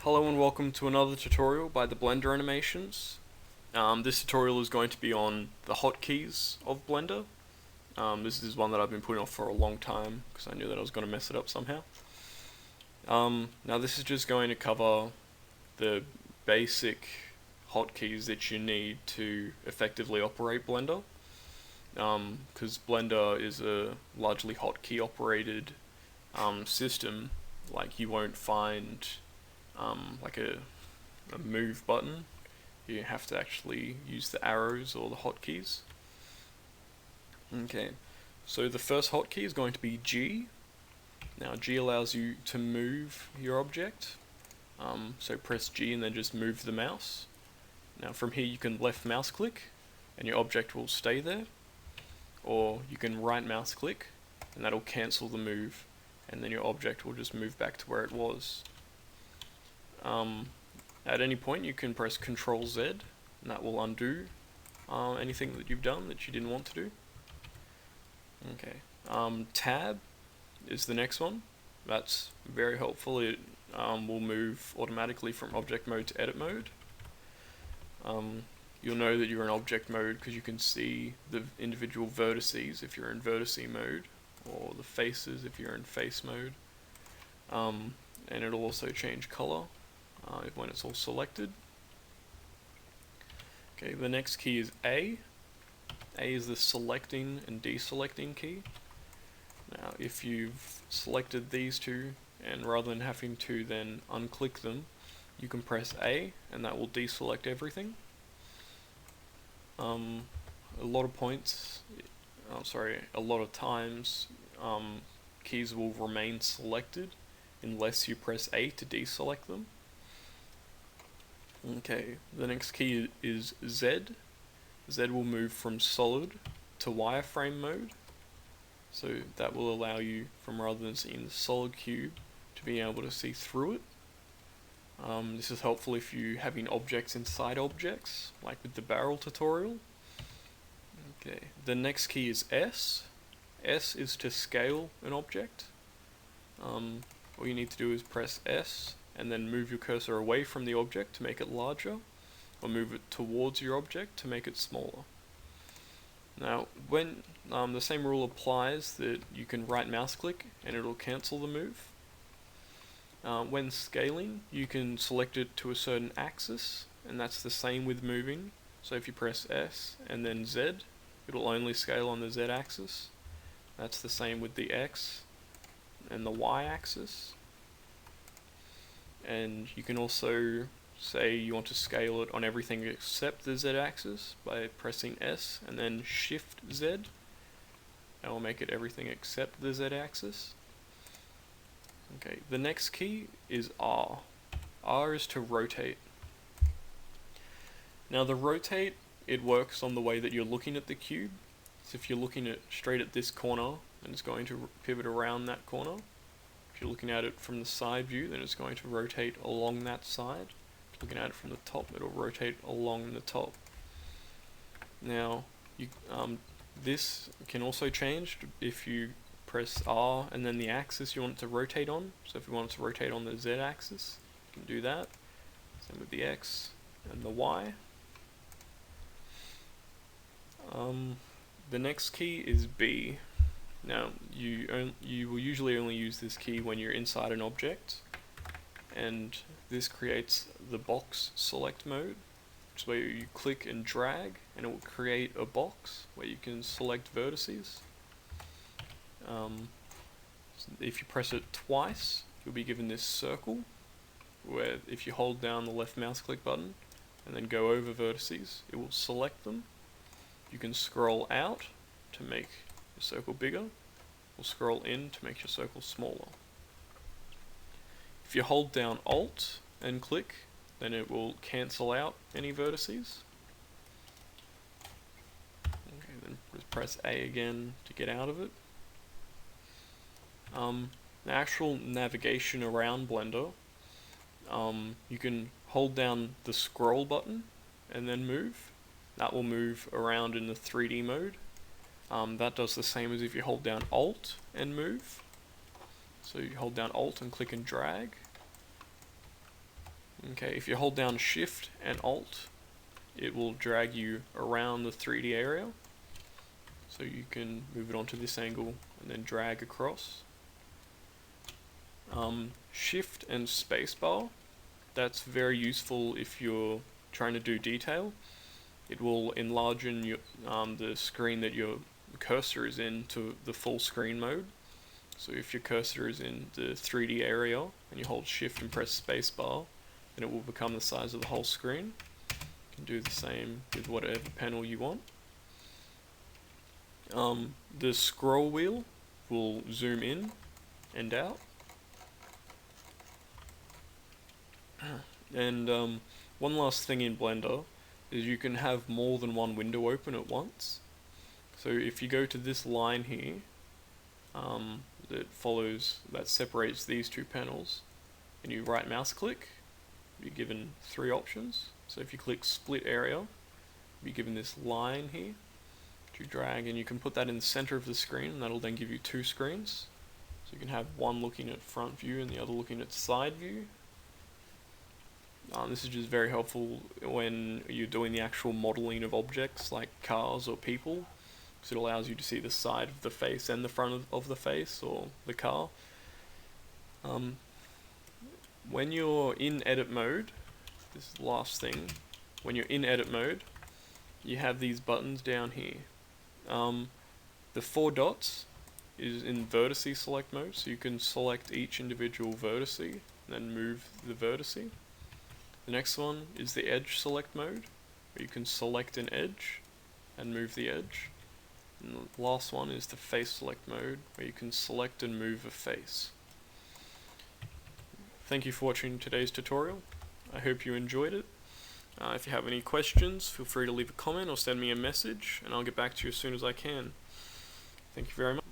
Hello and welcome to another tutorial by TheBlenderanimations. This tutorial is going to be on the hotkeys of Blender. This is one that I've been putting off for a long time because I knew that I was going to mess it up somehow. Now this is just going to cover the basic hotkeys that you need to effectively operate Blender. Because Blender is a largely hotkey operated system, like you won't find like a move button. You have to actually use the arrows or the hotkeys. Okay, so the first hotkey is going to be G. Now G allows you to move your object. So press G and then just move the mouse. Now from here you can left mouse click and your object will stay there. Or you can right mouse click and that'll cancel the move and then your object will just move back to where it was. At any point you can press Ctrl Z and that will undo anything that you've done that you didn't want to do. Okay. Tab is the next one. That's very helpful. It will move automatically from object mode to edit mode. You'll know that you're in object mode because you can see the individual vertices if you're in vertice mode, or the faces if you're in face mode. And it'll also change color when it's all selected. Okay, the next key is A. A is the selecting and deselecting key. Now if you've selected these two, and rather than having to then unclick them, you can press A and that will deselect everything. A lot of times keys will remain selected unless you press A to deselect them. Okay, the next key is Z. Z will move from solid to wireframe mode. So that will allow you, from rather than seeing the solid cube, to be able to see through it. This is helpful if you're having objects inside objects, like with the barrel tutorial. Okay, the next key is S. S is to scale an object. All you need to do is press S and then move your cursor away from the object to make it larger, or move it towards your object to make it smaller. Now, when the same rule applies, that you can right mouse click and it'll cancel the move. When scaling, you can select it to a certain axis, and that's the same with moving. So if you press S and then Z, it'll only scale on the Z axis. That's the same with the X and the Y axis. And you can also say you want to scale it on everything except the Z axis by pressing S and then Shift Z. That will make it everything except the Z axis. Okay, the next key is R. R is to rotate. Now the rotate, it works on the way that you're looking at the cube. So if you're looking straight at this corner, then it's going to pivot around that corner. If you're looking at it from the side view, then it's going to rotate along that side. If you're looking at it from the top, it'll rotate along the top. Now, this can also change if you press R and then the axis you want it to rotate on. So if you want it to rotate on the Z axis, you can do that. Same with the X and the Y. The next key is B. Now you will usually only use this key when you're inside an object, and this creates the box select mode, which is where you click and drag and it will create a box where you can select vertices. If you press it twice, you'll be given this circle, where if you hold down the left mouse click button and then go over vertices, it will select them. You can scroll out to make your circle bigger, or scroll in to make your circle smaller. If you hold down Alt and click, then it will cancel out any vertices. Okay, then just press A again to get out of it. The actual navigation around Blender, you can hold down the scroll button and then move. That will move around in the 3D mode. That does the same as if you hold down Alt and move. So you hold down Alt and click and drag. Okay, if you hold down Shift and Alt, it will drag you around the 3D area. So you can move it onto this angle and then drag across. Shift and spacebar, that's very useful if you're trying to do detail. It will enlarge your, the screen that your cursor is in to the full screen mode. So if your cursor is in the 3D area and you hold Shift and press spacebar, then it will become the size of the whole screen. You can do the same with whatever panel you want. The scroll wheel will zoom in and out. And one last thing in Blender is you can have more than one window open at once. So if you go to this line here, that separates these two panels, and you right mouse click, you're given 3 options. So if you click split area, you're given this line here, you drag and you can put that in the center of the screen, and that'll then give you 2 screens. So you can have one looking at front view and the other looking at side view. This is just very helpful when you're doing the actual modeling of objects like cars or people, because it allows you to see the side of the face and the front of the face or the car. When you're in edit mode, this is the last thing, when you're in edit mode, you have these buttons down here. The 4 dots is in vertice select mode, so you can select each individual vertice and then move the vertice. The next one is the edge select mode, where you can select an edge and move the edge. And the last one is the face select mode, where you can select and move a face. Thank you for watching today's tutorial. I hope you enjoyed it. If you have any questions, feel free to leave a comment or send me a message, and I'll get back to you as soon as I can. Thank you very much.